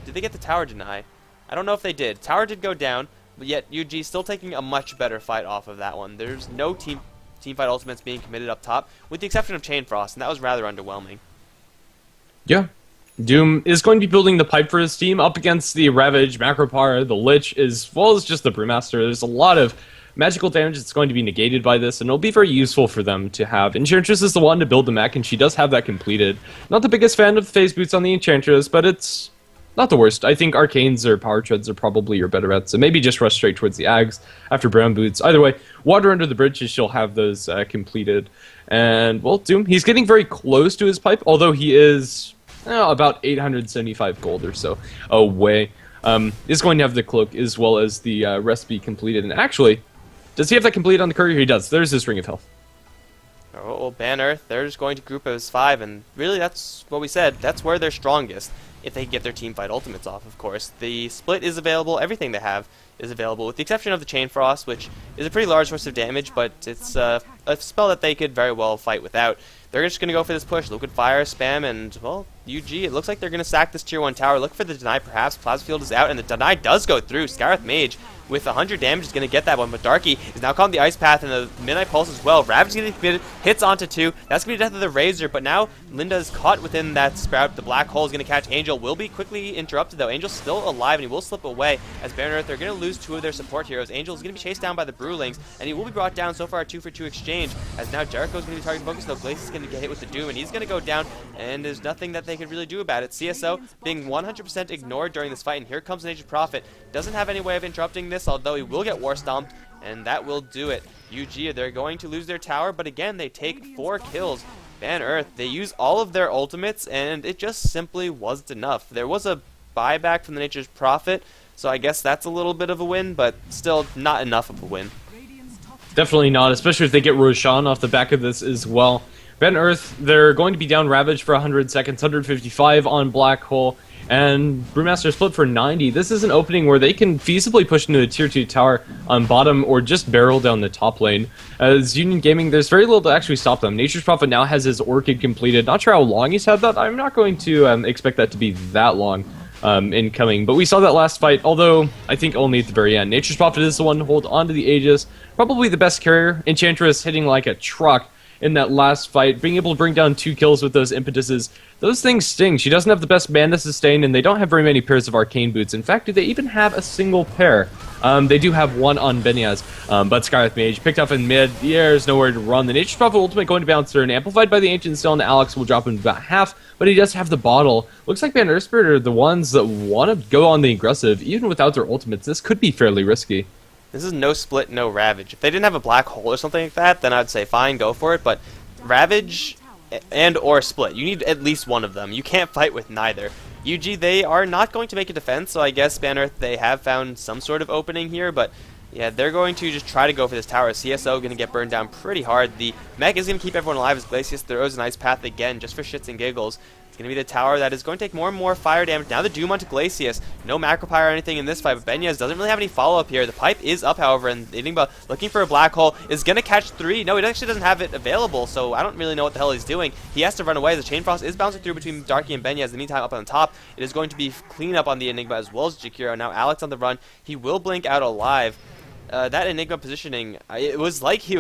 did they get the tower deny? I don't know if they did. Tower did go down, but yet UG still taking a much better fight off of that one. There's no team fight ultimates being committed up top, with the exception of Chain Frost, and that was rather underwhelming. Yeah. Doom is going to be building the pipe for his team up against the Ravage, Macropar, the Lich, as well as just the Brewmaster. There's a lot of magical damage that's going to be negated by this, and it'll be very useful for them to have. Enchantress is the one to build the mech, and she does have that completed. Not the biggest fan of the Phase Boots on the Enchantress, but it's not the worst. I think Arcanes or Power Treads are probably your better bets, so maybe just rush straight towards the Ags after Brown Boots. Either way, Water Under the Bridges, she'll have those completed. And, well, Doom, he's getting very close to his pipe, although he is about 875 gold or so away. Is going to have the cloak as well as the recipe completed, and actually, does he have that complete on the courier? He does. There's his Ring of Health. Oh, well, Banner, they're just going to group as 5, and really that's what we said. That's where they're strongest, if they can get their team fight ultimates off, of course. The split is available. Everything they have is available, with the exception of the Chain Frost, which is a pretty large source of damage, but it's a spell that they could very well fight without. They're just going to go for this push. Liquid Fire, spam, and, well, UG, it looks like they're going to sack this tier 1 tower. Look for the deny, perhaps. Plasma Field is out, and the deny does go through. Skywrath Mage, with 100 damage, is going to get that one, but Darky is now caught in the Ice Path and the Midnight Pulse as well. Ravage is getting committed, hits onto 2. That's going to be death of the Razor, but now Linda is caught within that Sprout. The Black Hole is going to catch Angel. Will be quickly interrupted, though. Angel's still alive, and he will slip away. As Baron Earth, they're going to lose 2 of their support heroes. Angel is going to be chased down by the Brewlings, and he will be brought down so far a 2-for-2 exchange, as now Jericho is going to be target focused, though Glacius is going to get hit with the Doom, and he's going to go down, and there's nothing that they could really do about it. CSO being 100% ignored during this fight, and here comes Nature's Prophet. Doesn't have any way of interrupting this, although he will get War Stomped, and that will do it. UG, they're going to lose their tower, but again, they take 4 kills. Ban Earth, they use all of their ultimates, and it just simply wasn't enough. There was a buyback from the Nature's Prophet, so I guess that's a little bit of a win, but still not enough of a win. Definitely not, especially if they get Roshan off the back of this as well. Ben Earth, they're going to be down Ravage for 100 seconds, 155 on Black Hole, and Brewmaster split for 90. This is an opening where they can feasibly push into a tier 2 tower on bottom or just barrel down the top lane. As Union Gaming, there's very little to actually stop them. Nature's Prophet now has his Orchid completed. Not sure how long he's had that. I'm not going to expect that to be that long incoming, but we saw that last fight, although I think only at the very end. Nature's Prophet is the one to hold onto the Aegis. Probably the best carrier. Enchantress hitting like a truck in that last fight, being able to bring down 2 kills with those impetuses. Those things sting. She doesn't have the best mana sustain, and they don't have very many pairs of Arcane Boots. In fact, do they even have a single pair? They do have one on Benyaz, but Skywrath Mage picked up in mid. There's nowhere to run. The Nature's Prophet ultimate going to bounce through, and amplified by the Ancient Stone. Alex will drop him about half, but he does have the bottle. Looks like No Earthspirit are the ones that want to go on the aggressive, even without their ultimates. This could be fairly risky. This is no split, no Ravage. If they didn't have a Black Hole or something like that, then I'd say fine, go for it. But Ravage and or split. You need at least one of them. You can't fight with neither. UG, they are not going to make a defense, so I guess Bannerth, they have found some sort of opening here, but yeah, they're going to just try to go for this tower. CSO going to get burned down pretty hard. The mech is going to keep everyone alive as Glacius throws an ice path again, just for shits and giggles. It's going to be the tower that is going to take more and more fire damage. Now the Doom onto Glacius. No macro pyre or anything in this fight, but Benyaz doesn't really have any follow-up here. The pipe is up, however, and Enigma, looking for a black hole, is going to catch 3. No, he actually doesn't have it available, so I don't really know what the hell he's doing. He has to run away. The Chain Frost is bouncing through between Darky and Benyaz. In the meantime, up on the top, it is going to be cleanup on the Enigma as well as Jakiro. Now Alex on the run. He will blink out alive. That Enigma positioning, it was like he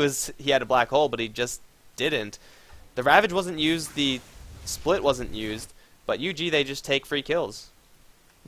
had a black hole, but he just didn't. The Ravage wasn't used, the Split wasn't used, but UG, they just take free kills.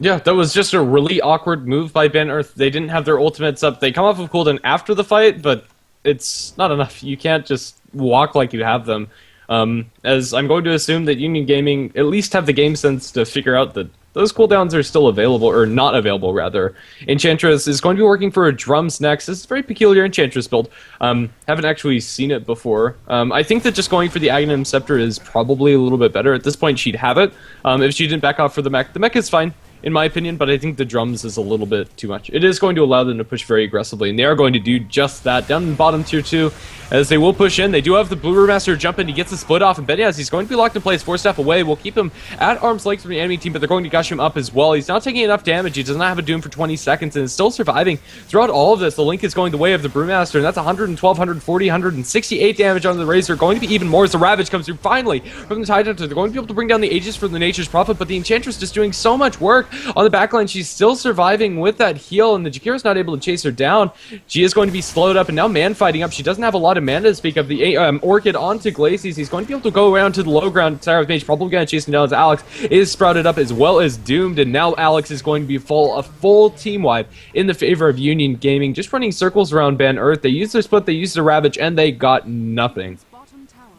Yeah, that was just a really awkward move by Bannerth. They didn't have their ultimates up. They come off of cooldown after the fight, but it's not enough. You can't just walk like you have them. As I'm going to assume that Union Gaming at least have the game sense to figure out that those cooldowns are still available, or not available, rather. Enchantress is going to be working for a Drums next. This is a very peculiar Enchantress build. Haven't actually seen it before. I think that just going for the Aghanim Scepter is probably a little bit better. At this point, she'd have it. If she didn't back off for the mech. The mech is fine, in my opinion, but I think the Drums is a little bit too much. It is going to allow them to push very aggressively, and they are going to do just that. Down in the bottom tier 2, as they will push in. They do have the Blue Master jump in. He gets the split off, and Benyaz, he's going to be locked in place. 4 step away. We'll keep him at arm's length from the enemy team, but they're going to gush him up as well. He's not taking enough damage. He does not have a Doom for 20 seconds, and is still surviving throughout all of this. The Link is going the way of the Brewmaster, and that's 112, 140, 168 damage on the Razor. Going to be even more as the Ravage comes through finally from the Tidehunter. They're going to be able to bring down the Aegis for the Nature's Prophet, but the Enchantress just doing so much work on the backline. She's still surviving with that heal, and the Jakiro's not able to chase her down. She is going to be slowed up, and now Man fighting up. She doesn't have a lot of mana to speak of. The Orchid onto Glacius. He's going to be able to go around to the low ground. Sarah's Mage probably going to chase him down as Alex is sprouted up as well as Doomed, and now Alex is going to be a full team wipe in the favor of Union Gaming, just running circles around Bannerth. They used their split, they used the Ravage, and they got nothing.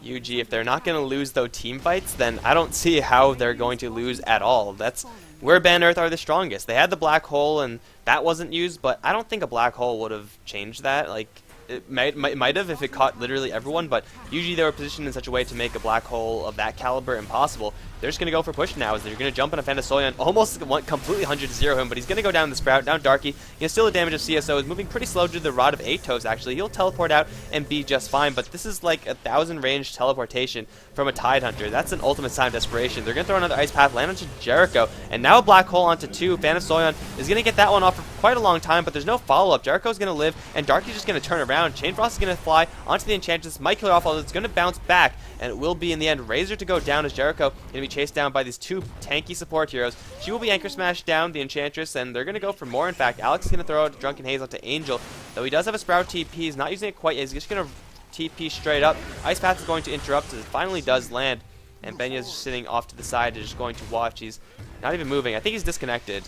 UG, if they're not going to lose though team fights, then I don't see how they're going to lose at all. That's where Bannerth are the strongest. They had the black hole, and that wasn't used, but I don't think a black hole would have changed that. Like, it might have if it caught literally everyone, but usually they were positioned in such a way to make a black hole of that caliber impossible. They're just going to go for push now, as they're going to jump on a Fantasoyan, almost completely 100-0 him, but he's going to go down the Sprout, down Darky. He has still the damage of CSO, is moving pretty slow due to the Rod of Atos, actually. He'll teleport out and be just fine, but this is like 1,000 range teleportation from a Tidehunter. That's an ultimate sign of desperation. They're going to throw another Ice Path, land onto Jericho, and now a Black Hole onto 2. Fantasoyan is going to get that one off for quite a long time, but there's no follow-up. Jericho's going to live, and Darky's just going to turn around. Chain Frost is going to fly onto the Enchantress, might kill her off, although it's going to bounce back, and it will be in the end Razor to go down as Jericho going to be chased down by these 2 tanky support heroes. She will be Anchor Smash down the Enchantress, and they're going to go for more. In fact, Alex is going to throw out Drunken Haze onto Angel, though he does have a Sprout TP. He's not using it quite yet. He's just going to TP straight up. Ice Path is going to interrupt as it finally does land, and Benya's just sitting off to the side, just going to watch. He's not even moving. I think he's disconnected.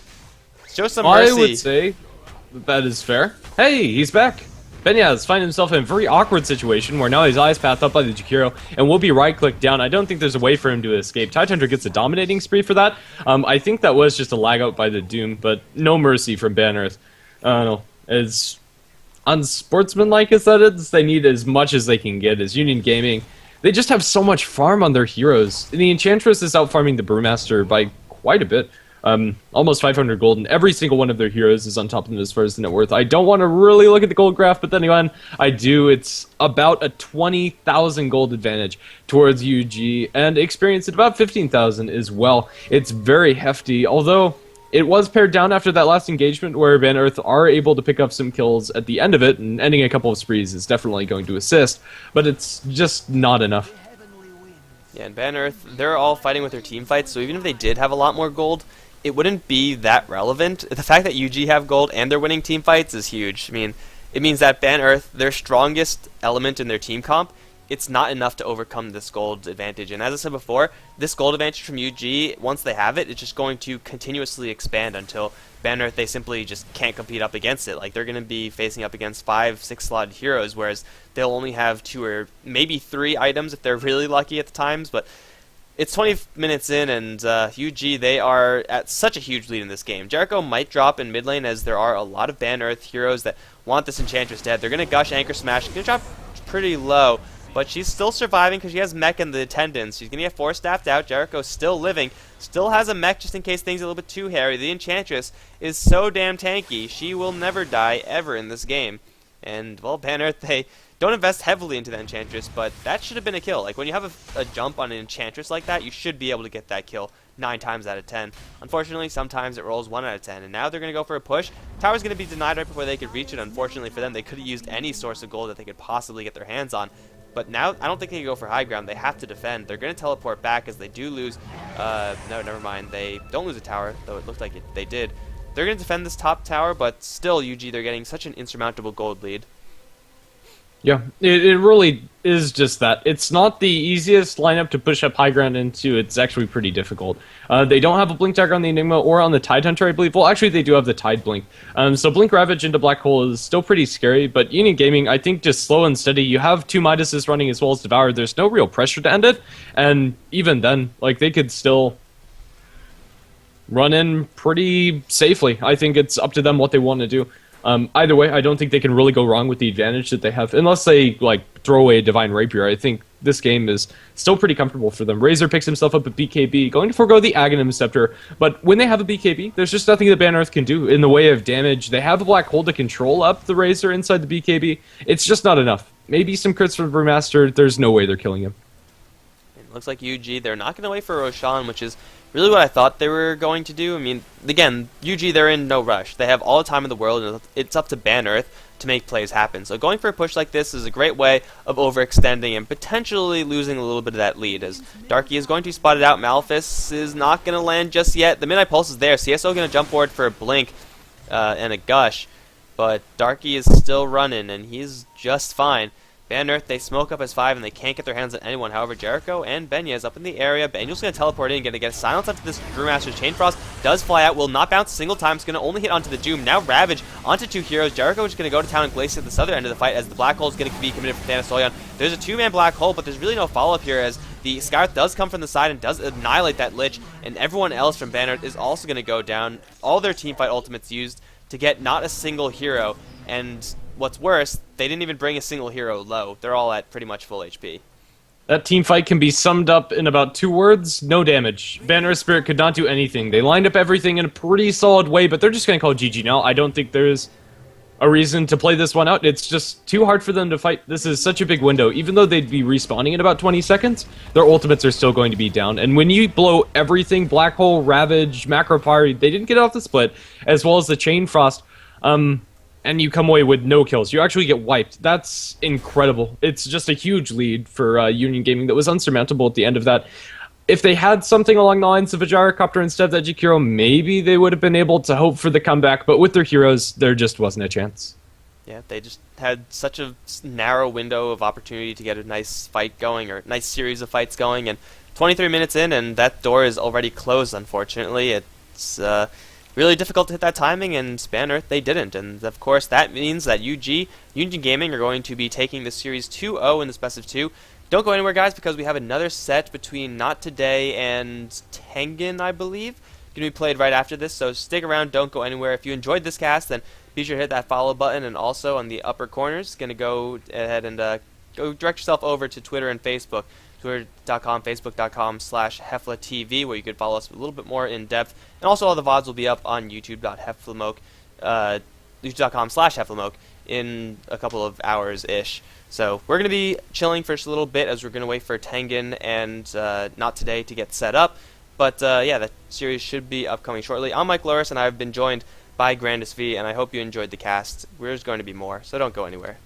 Show some mercy. I would say that is fair. Hey, he's back. Benyaz finds himself in a very awkward situation where now his Ice Path up by the Jakiro and will be right-clicked down. I don't think there's a way for him to escape. Tidehunter gets a dominating spree for that. I think that was just a lag out by the Doom, but no mercy from Bannerth. I don't know. As unsportsmanlike as that is, they need as much as they can get. As Union Gaming, they just have so much farm on their heroes. The Enchantress is out farming the Brewmaster by quite a bit. Almost 500 gold, and every single one of their heroes is on top of them as far as the net worth. I don't want to really look at the gold graph, but then again, I do. It's about a 20,000 gold advantage towards UG, and experience at about 15,000 as well. It's very hefty, although it was pared down after that last engagement where Bannerth are able to pick up some kills at the end of it, and ending a couple of sprees is definitely going to assist, but it's just not enough. Yeah, and Bannerth, they're all fighting with their team fights, so even if they did have a lot more gold, it wouldn't be that relevant. The fact that UG have gold and they're winning team fights is huge. I mean, it means that Bannerth, their strongest element in their team comp, it's not enough to overcome this gold advantage. And as I said before, this gold advantage from UG, once they have it, it's just going to continuously expand until Bannerth, they simply just can't compete up against it. Like, they're going to be facing up against 5-6 slotted heroes, whereas they'll only have 2 or maybe 3 items if they're really lucky at the times, but it's 20 minutes in, and UG, they are at such a huge lead in this game. Jericho might drop in mid lane, as there are a lot of Bannerth heroes that want this Enchantress dead. They're going to gush Anchor Smash. Going to drop pretty low, but she's still surviving because she has mech in the attendants. She's going to get 4-staffed out. Jericho's still living, still has a mech just in case things are a little bit too hairy. The Enchantress is so damn tanky. She will never die ever in this game. And, well, Banner, they don't invest heavily into the Enchantress, but that should have been a kill. Like, when you have a jump on an Enchantress like that, you should be able to get that kill 9 times out of 10. Unfortunately, sometimes it rolls 1 out of 10, and now they're going to go for a push. Tower's going to be denied right before they could reach it. Unfortunately for them, they could have used any source of gold that they could possibly get their hands on. But now, I don't think they can go for high ground. They have to defend. They're going to teleport back as they do lose. No, never mind. They don't lose a tower, though it looked like they did. They're going to defend this top tower, but still, UG, they're getting such an insurmountable gold lead. Yeah, it really is just that. It's not the easiest lineup to push up high ground into. It's actually pretty difficult. They don't have a Blink Dagger on the Enigma or on the Tide Hunter, I believe. Well, actually, they do have the Tide Blink. So Blink Ravage into Black Hole is still pretty scary, but Union Gaming, I think, just slow and steady. You have 2 Midases running as well as Devour. There's no real pressure to end it, and even then, like, they could still run in pretty safely. I think it's up to them what they want to do. Either way, I don't think they can really go wrong with the advantage that they have, unless they like throw away a Divine Rapier. I think this game is still pretty comfortable for them. Razor picks himself up a BKB, going to forego the Aghanim Scepter, but when they have a BKB, there's just nothing that Ban Earth can do in the way of damage. They have a Black Hole to control up the Razor inside the BKB. It's just not enough. Maybe some crits from Remaster, there's no way they're killing him. It looks like UG, they're not going to wait for Roshan, which is really what I thought they were going to do. I mean, again, UG, they're in no rush. They have all the time in the world, and it's up to Ban Earth to make plays happen. So going for a push like this is a great way of overextending and potentially losing a little bit of that lead. As Darky is going to be spotted out, Malphus is not going to land just yet. The Midnight Pulse is there. CSO going to jump forward for a Blink and a Gush, but Darky is still running, and he's just fine. Ban Earth, they smoke up as 5 and they can't get their hands on anyone. However, Jericho and Benya is up in the area. Benya's going to teleport in, going to get silence after this Brewmaster's Chain Frost. Does fly out, will not bounce a single time. It's going to only hit onto the Doom. Now Ravage onto 2 heroes. Jericho is going to go to town and Glacier at the southern end of the fight as the Black Hole is going to be committed for Thanos Solion. There's a 2-man Black Hole, but there's really no follow-up here as the Scarth does come from the side and does annihilate that Lich, and everyone else from Ban Earth is also going to go down. All their teamfight ultimates used to get not a single hero, and what's worse, they didn't even bring a single hero low. They're all at pretty much full HP. That team fight can be summed up in about 2 words: no damage. No Earthspirit could not do anything. They lined up everything in a pretty solid way, but they're just going to call GG now. I don't think there's a reason to play this one out. It's just too hard for them to fight. This is such a big window. Even though they'd be respawning in about 20 seconds, their ultimates are still going to be down. And when you blow everything, Black Hole, Ravage, Macropyre, they didn't get off the split, as well as the Chain Frost, and you come away with no kills. You actually get wiped. That's incredible. It's just a huge lead for Union Gaming that was unsurmountable at the end of that. If they had something along the lines of a Gyrocopter instead of that Jakiro, maybe they would have been able to hope for the comeback, but with their heroes, there just wasn't a chance. Yeah, they just had such a narrow window of opportunity to get a nice fight going, or a nice series of fights going, and 23 minutes in, and that door is already closed, unfortunately. It's really difficult to hit that timing, and Ban Earth, they didn't. And, of course, that means that Union Gaming, are going to be taking the series 2-0 in this best of 2. Don't go anywhere, guys, because we have another set between Not Today and Tengen, I believe, going to be played right after this. So stick around, don't go anywhere. If you enjoyed this cast, then be sure to hit that follow button, and also on the upper corners, going to go ahead and go direct yourself over to Twitter and Facebook. Twitter.com, Facebook.com/HeflaTV, where you can follow us a little bit more in depth. And also all the VODs will be up on YouTube.heflamoke, YouTube.com/HeflaMoke in a couple of hours-ish. So we're going to be chilling for just a little bit as we're going to wait for Tengen and Not Today to get set up. But yeah, that series should be upcoming shortly. I'm Mike Loris, and I've been joined by Grandis V, and I hope you enjoyed the cast. There's going to be more, so don't go anywhere.